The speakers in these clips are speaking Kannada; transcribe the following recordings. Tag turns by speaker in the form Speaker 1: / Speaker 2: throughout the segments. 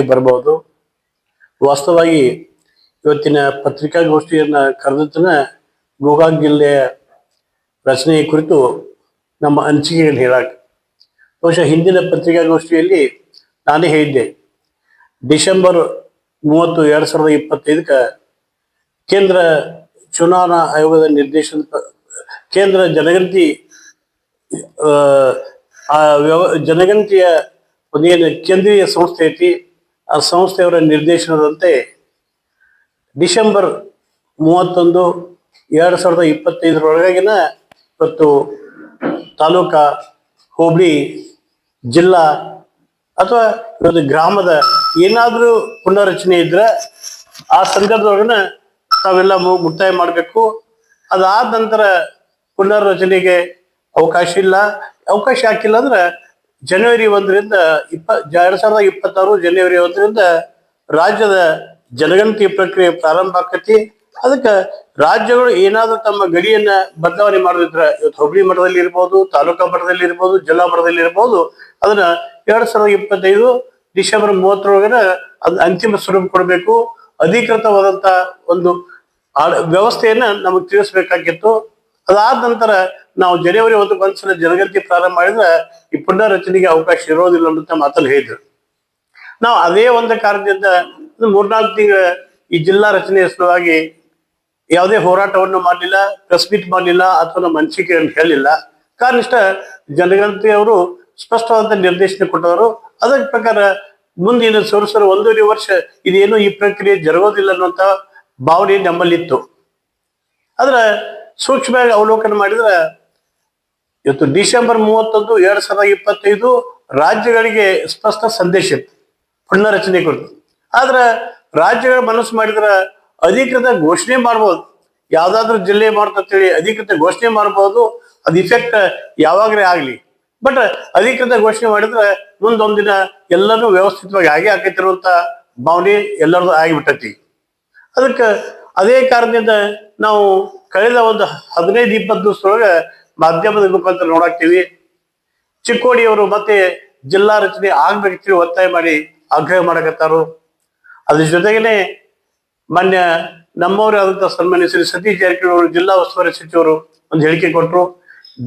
Speaker 1: ಬರಬಹುದು. ವಾಸ್ತವವಾಗಿ ಇವತ್ತಿನ ಪತ್ರಿಕಾಗೋಷ್ಠಿಯನ್ನ ಕರೆದತನ ಗೋಕಾಕ್ ಜಿಲ್ಲೆಯ ರಚನೆಯ ಕುರಿತು ನಮ್ಮ ಅನಿಸಿಕೆಯನ್ನು ಹೇಳಕ್ಕೆ. ಬಹುಶಃ ಹಿಂದಿನ ಪತ್ರಿಕಾಗೋಷ್ಠಿಯಲ್ಲಿ ನಾನೇ ಹೇಳಿದ್ದೆ, ಡಿಸೆಂಬರ್ 30, 2025 ಕೇಂದ್ರ ಚುನಾವಣಾ ಆಯೋಗದ ನಿರ್ದೇಶನ, ಕೇಂದ್ರ ಜನಗಣತಿ ಜನಗಣತಿಯ ಒಂದೇನು ಕೇಂದ್ರೀಯ ಸಂಸ್ಥೆ ಐತಿ, ಆ ಸಂಸ್ಥೆಯವರ ನಿರ್ದೇಶನದಂತೆ ಡಿಸೆಂಬರ್ 31, 2025 ಇವತ್ತು ತಾಲೂಕಾ, ಹೋಬಳಿ, ಜಿಲ್ಲಾ ಅಥವಾ ಇವತ್ತು ಗ್ರಾಮದ ಏನಾದರೂ ಪುನರ್ರಚನೆ ಇದ್ರೆ ಆ ಸಂದರ್ಭದೊಳಗನ ತಾವೆಲ್ಲ ಮುಕ್ತಾಯ ಮಾಡಬೇಕು. ಅದಾದ ನಂತರ ಪುನರ್ರಚನೆಗೆ ಅವಕಾಶ ಇಲ್ಲ. ಅವಕಾಶ ಹಾಕಿಲ್ಲ ಅಂದ್ರೆ ಜನವರಿ 1ರಿಂದ 2026 ಜನವರಿ 1ರಿಂದ ರಾಜ್ಯದ ಜನಗಣತಿ ಪ್ರಕ್ರಿಯೆ ಪ್ರಾರಂಭ ಆಕತಿ. ಅದಕ್ಕೆ ರಾಜ್ಯಗಳು ಏನಾದ್ರೂ ತಮ್ಮ ಗಡಿಯನ್ನ ಬದಲಾವಣೆ ಮಾಡೋದಿದ್ರೆ, ಇವತ್ತು ಹೋಬಳಿ ಮಟ್ಟದಲ್ಲಿ ಇರ್ಬೋದು, ತಾಲೂಕಾ ಮಟ್ಟದಲ್ಲಿ ಇರ್ಬೋದು, ಜಿಲ್ಲಾ ಮಟ್ಟದಲ್ಲಿ ಇರ್ಬೋದು, ಅದನ್ನ 2025 ಡಿಸೆಂಬರ್ 30 ಅದ್ ಅಂತಿಮ ಸ್ವರೂಪ ಕೊಡಬೇಕು. ಅಧಿಕೃತವಾದಂತ ಒಂದು ವ್ಯವಸ್ಥೆಯನ್ನ ನಮಗೆ ತಿಳಿಸ್ಬೇಕಾಗಿತ್ತು. ಅದಾದ ನಂತರ ನಾವು ಜನವರಿ 1 ಒಂದ್ಸಲ ಜನಗಣತಿ ಪ್ರಾರಂಭ ಮಾಡಿದ್ರೆ ಈ ಪುನರ್ರಚನೆಗೆ ಅವಕಾಶ ಇರೋದಿಲ್ಲ ಅಂತ ಮಾತಲ್ಲಿ ಹೇಳಿದ್ರು. ನಾವು ಅದೇ ಒಂದು ಕಾರಣದಿಂದ 3-4 ತಿಂಗಳ ಈ ಜಿಲ್ಲಾ ರಚನೆಯ ಸಲುವಾಗಿ ಯಾವುದೇ ಹೋರಾಟವನ್ನು ಮಾಡಲಿಲ್ಲ, ಪ್ರೆಸ್ ಮೀಟ್ ಮಾಡಲಿಲ್ಲ, ಅಥವಾ ನಮ್ಮ ಅನಿಸಿಕೆಯನ್ನು ಹೇಳಿಲ್ಲ. ಕಾರಣ ಇಷ್ಟ, ಜನಗಣತಿಯವರು ಸ್ಪಷ್ಟವಾದಂತ ನಿರ್ದೇಶನ ಕೊಟ್ಟವರು. ಅದರ ಪ್ರಕಾರ ಮುಂದಿನ ಸರು 1.5 ವರ್ಷ ಇದೇನು ಈ ಪ್ರಕ್ರಿಯೆ ಜರುಗೋದಿಲ್ಲ ಅನ್ನುವಂತ ಭಾವನೆ ನಮ್ಮಲ್ಲಿತ್ತು. ಆದ್ರೆ ಸೂಕ್ಷ್ಮವಾಗಿ ಅವಲೋಕನ ಮಾಡಿದ್ರೆ ಇವತ್ತು ಡಿಸೆಂಬರ್ 31, 2025 ರಾಜ್ಯಗಳಿಗೆ ಸ್ಪಷ್ಟ ಸಂದೇಶ ಇತ್ತು ಪುನರ್ರಚನೆ ಕುರಿತು. ಆದ್ರೆ ರಾಜ್ಯಗಳ ಮನಸ್ಸು ಮಾಡಿದ್ರೆ ಅಧಿಕೃತ ಘೋಷಣೆ ಮಾಡ್ಬೋದು, ಯಾವ್ದಾದ್ರು ಜಿಲ್ಲೆ ಮಾಡ್ತೇಳಿ ಅಧಿಕೃತ ಘೋಷಣೆ ಮಾಡ್ಬೋದು. ಅದು ಇಫೆಕ್ಟ್ ಯಾವಾಗಲೇ ಆಗ್ಲಿ. ಬಟ್ ಅಧಿಕೃತ ಘೋಷಣೆ ಮಾಡಿದ್ರೆ ಮುಂದೊಂದಿನ ಎಲ್ಲನೂ ವ್ಯವಸ್ಥಿತವಾಗಿ ಹಾಗೆ ಆಕೈತಿರುವಂತ ಭಾವನೆ ಎಲ್ಲರದು ಆಗಿಬಿಟ್ಟತಿ. ಅದಕ್ಕೆ ಅದೇ ಕಾರಣದಿಂದ ನಾವು ಕಳೆದ ಒಂದು 15-20 ದಿವಸದೊಳಗೆ ಮಾಧ್ಯಮದ ಮುಖಾಂತರ ನೋಡಾಕ್ತೀವಿ, ಚಿಕ್ಕೋಡಿಯವರು ಮತ್ತೆ ಜಿಲ್ಲಾ ರಚನೆ ಆಗ್ಬೇಕಂತೇಳಿ ಒತ್ತಾಯ ಮಾಡಿ ಆಗ್ರಹ ಮಾಡಕತ್ತಾರು. ಅದ್ರ ಜೊತೆಗೇನೆ ಮಾನ್ಯ ನಮ್ಮವರಾದಂಥ ಸನ್ಮಾನ್ಯ ಶ್ರೀ ಸತೀಶ್ ಜಾರಕಿಹೊಳಿ ಅವರು, ಜಿಲ್ಲಾ ಉಸ್ತುವಾರಿ ಸಚಿವರು, ಒಂದು ಹೇಳಿಕೆ ಕೊಟ್ಟರು.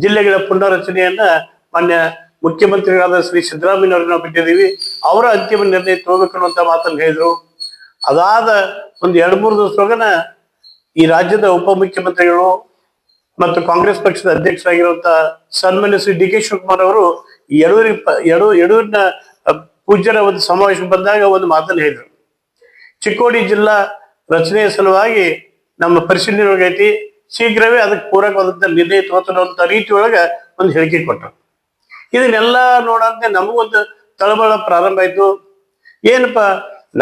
Speaker 1: ಜಿಲ್ಲೆಗಳ ಪುನರ್ರಚನೆಯನ್ನ ಮಾನ್ಯ ಮುಖ್ಯಮಂತ್ರಿಗಳಾದ ಶ್ರೀ ಸಿದ್ದರಾಮಯ್ಯವ್ರಿಗೆ ನಾವು ಬಿಟ್ಟಿದ್ದೀವಿ, ಅವರ ಅಂತಿಮ ನಿರ್ಣಯ ತಗೋಬೇಕು ಅನ್ನುವಂತ ಮಾತನ್ನು ಹೇಳಿದ್ರು. ಅದಾದ ಒಂದು 2-3 ದಿವಸದೊಳಗನ ಈ ರಾಜ್ಯದ ಉಪಮುಖ್ಯಮಂತ್ರಿಗಳು ಮತ್ತು ಕಾಂಗ್ರೆಸ್ ಪಕ್ಷದ ಅಧ್ಯಕ್ಷರಾಗಿರುವಂತ ಸನ್ಮಾನ್ಯ ಶ್ರೀ ಡಿ ಕೆ ಶಿವಕುಮಾರ್ ಅವರು ಯಡೂರಿನ ಪೂಜ್ಯರ ಒಂದು ಸಮಾವೇಶ ಬಂದಾಗ ಒಂದು ಮಾತನ್ನು ಹೇಳಿದ್ರು. ಚಿಕ್ಕೋಡಿ ಜಿಲ್ಲಾ ರಚನೆಯ ಸಲುವಾಗಿ ನಮ್ಮ ಪರಿಶೀಲನೆ ಒಳಗೈತಿ, ಶೀಘ್ರವೇ ಅದಕ್ಕೆ ಪೂರಕವಾದಂತ ನಿರ್ಣಯ ತಗೋತನ್ನುವಂತ ರೀತಿ ಒಳಗೆ ಒಂದು ಹೇಳಿಕೆ ಕೊಟ್ಟರು. ಇದನ್ನೆಲ್ಲ ನೋಡಂತೆ ನಮಗೊಂದು ತಳಬಳ ಪ್ರಾರಂಭ ಆಯ್ತು. ಏನಪ್ಪಾ,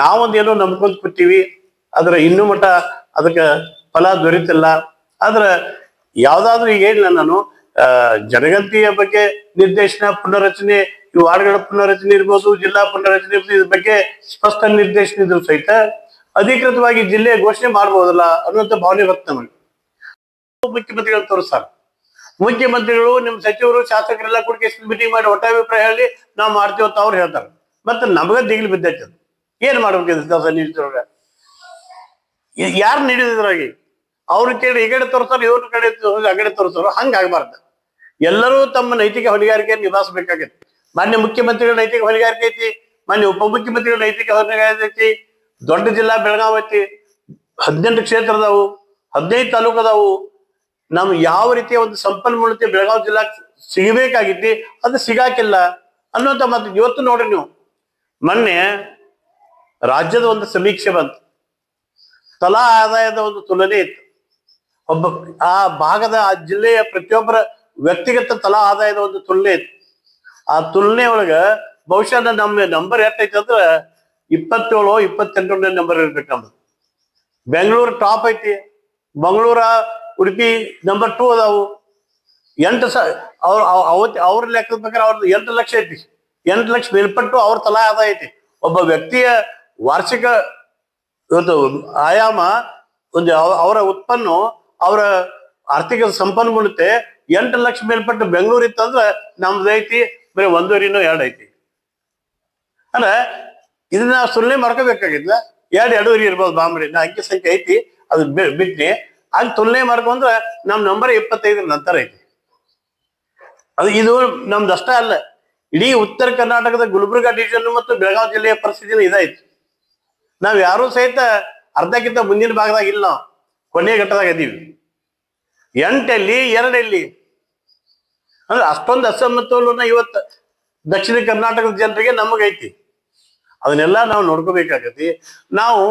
Speaker 1: ನಾವೊಂದೇನೋ ನಂಬ್ಕೊಂತ ಕೂತೀವಿ, ಆದ್ರೆ ಇನ್ನೂ ಮಠ ಅದಕ್ಕೆ ಫಲ ದೊರೀತಿಲ್ಲ. ಆದ್ರೆ ಯಾವ್ದಾದ್ರು ಈಗ ಹೇಳಿಲ್ಲ ನಾನು, ಜನಗಣತಿಯ ಬಗ್ಗೆ ನಿರ್ದೇಶನ, ಪುನರ್ರಚನೆ, ಈ ವಾರ್ಡ್ಗಳ ಪುನರ್ರಚನೆ ಇರ್ಬೋದು, ಜಿಲ್ಲಾ ಪುನರ್ರಚನೆ ಇರ್ಬೋದು, ಇದ್ರ ಬಗ್ಗೆ ಸ್ಪಷ್ಟ ನಿರ್ದೇಶನ ಇದ್ರು ಸಹಿತ ಅಧಿಕೃತವಾಗಿ ಜಿಲ್ಲೆ ಘೋಷಣೆ ಮಾಡ್ಬೋದಲ್ಲ ಅನ್ನುವಂಥ ಭಾವನೆ ಬರ್ತದೆ ನಮಗೆ. ಮುಖ್ಯಮಂತ್ರಿಗಳು ತೋರಿಸ್ತಾರೆ, ಮುಖ್ಯಮಂತ್ರಿಗಳು ನಿಮ್ಮ ಸಚಿವರು ಶಾಸಕರೆಲ್ಲ ಕೂಡಿಕೆ ಮೀಟಿಂಗ್ ಮಾಡಿ ಒಟ್ಟಾಭಿಪ್ರಾಯ ಹೇಳಿ ನಾವು ಮಾಡ್ತೀವಿ ಅಂತ ಅವ್ರು ಹೇಳ್ತಾರೆ. ಮತ್ತೆ ನಮಗ ದಿಗಿಲು ಬಿದ್ದೈತೆ. ಏನ್ ಮಾಡ್ಬೇಕು ನೀಡಿದ್ರೊಳಗ? ಯಾರು ನೀಡಿದ್ರಾಗಿ ಅವ್ರು ಕೇಳಿ ಈ ಕಡೆ ತೋರಿಸ್ತಾರೆ, ಇವ್ರ ಕಡೆ ಆ ತೋರಿಸ್ತಾರೋ, ಹಂಗಾಗಬಾರ್ದು. ಎಲ್ಲರೂ ತಮ್ಮ ನೈತಿಕ ಹೊಣೆಗಾರಿಕೆಯನ್ನು ನಿಭಾಯಿಸಬೇಕಾಗೈತಿ. ಮಾನ್ಯ ಮುಖ್ಯಮಂತ್ರಿಗಳ ನೈತಿಕ ಹೊಣೆಗಾರಿಕೆ ಐತಿ, ಮಾನ್ಯ ಉಪಮುಖ್ಯಮಂತ್ರಿಗಳ ನೈತಿಕ ಹೊಣೆಗಾರಿಕೆ ಐತಿ. ದೊಡ್ಡ ಜಿಲ್ಲಾ ಬೆಳಗಾವಿ ಐತಿ, 18 ಕ್ಷೇತ್ರ ಅದಾವು, 15 ತಾಲೂಕು ಅದಾವು. ನಮ್ಗೆ ಯಾವ ರೀತಿಯ ಒಂದು ಸಂಪನ್ಮೂಲತೆ ಬೆಳಗಾವಿ ಜಿಲ್ಲಾ ಸಿಗಬೇಕಾಗಿತ್ತು, ಅದು ಸಿಗಾಕಿಲ್ಲ ಅನ್ನುವಂಥ ಮಾತು. ಇವತ್ತು ನೋಡ್ರಿ ನೀವು, ಮೊನ್ನೆ ರಾಜ್ಯದ ಒಂದು ಸಮೀಕ್ಷೆ ಬಂತು, ತಲಾ ಆದಾಯದ ಒಂದು ತುಲನೆ ಇತ್ತು. ಒಬ್ಬ ಆ ಭಾಗದ, ಆ ಜಿಲ್ಲೆಯ ಪ್ರತಿಯೊಬ್ಬರ ವ್ಯಕ್ತಿಗತ ತಲಾ ಆದಾಯದ ಒಂದು ತುಲನೆ ಇತ್ತು. ಆ ತುಲನೆ ಒಳಗ ಬಹುಶಃ ನಮ್ಮ ನಂಬರ್ ಎಷ್ಟೈತೆ ಅಂದ್ರೆ 27, 28ನೇ ನಂಬರ್ ಇರ್ಬೇಕು ನಮ್ದು. ಬೆಂಗಳೂರು ಟಾಪ್ ಐತಿ, ಮಂಗಳೂರ, ಉಡುಪಿ ನಂಬರ್ 2 ಅದಾವು. 8 ಅವ್ರ ಲೆಕ್ಕದ ಪ್ರಕಾರ ಅವ್ರದ್ದು 8 ಲಕ್ಷ ಐತಿ. 8 ಲಕ್ಷ ಮೇಲ್ಪಟ್ಟು ಅವ್ರ ತಲಾ ಆದಾಯ ಐತಿ. ಒಬ್ಬ ವ್ಯಕ್ತಿಯ ವಾರ್ಷಿಕ ಇವತ್ತು ಆಯಾಮ, ಒಂದು ಅವರ ಉತ್ಪನ್ನ, ಅವರ ಆರ್ಥಿಕ ಸಂಪನ್ಮೂಲತೆ 8 ಲಕ್ಷ ಮೇಲ್ಪಟ್ಟು ಬೆಂಗಳೂರು ಇತ್ತಂದ್ರೆ ನಮ್ದು ಐತಿ ಬರೀ 1.5 2 ಐತಿ. ಅಂದ್ರೆ ಇದನ್ನ ನಾವು ಸುಳ್ಳೆ ಮಾಡ್ಕೋಬೇಕಾಗಿದ್ಲ. ಎರಡೂವರೆ ಇರ್ಬೋದು ಬಾಂಬ್ರಿ, ನಾ ಅಂಕಿ ಸಂಖ್ಯೆ ಐತಿ, ಅದು ಬಿಟ್ನಿ ಅಲ್ಲಿ ತುಲನೆ ಮಾಡ್ಕೊಂಡ್ರೆ ನಮ್ ನಂಬರ್ 25 ನಂತರ ಐತಿ. ಇದು ನಮ್ದಷ್ಟ ಅಲ್ಲ, ಇಡೀ ಉತ್ತರ ಕರ್ನಾಟಕದ ಗುಲ್ಬರ್ಗಾ ಡಿವಿಷನ್ ಮತ್ತು ಬೆಳಗಾವಿ ಜಿಲ್ಲೆಯ ಪರಿಸ್ಥಿತಿನ ಇದಾಯ್ತು. ನಾವ್ ಯಾರು ಸಹಿತ ಅರ್ಧಕ್ಕಿಂತ ಮುಂದಿನ ಭಾಗದಾಗ ಇಲ್ಲ, ನಾವು ಕೊನೆಯ ಘಟ್ಟದಾಗ ಇದೀವಿ. 8 2 ಅಂದ್ರೆ ಅಷ್ಟೊಂದು ಅಸಮತೋಲನ ಇವತ್ತು ದಕ್ಷಿಣ ಕರ್ನಾಟಕದ ಜನರಿಗೆ ನಮಗೈತಿ. ಅದನ್ನೆಲ್ಲ ನಾವು ನೋಡ್ಕೋಬೇಕಾಗತಿ. ನಾವು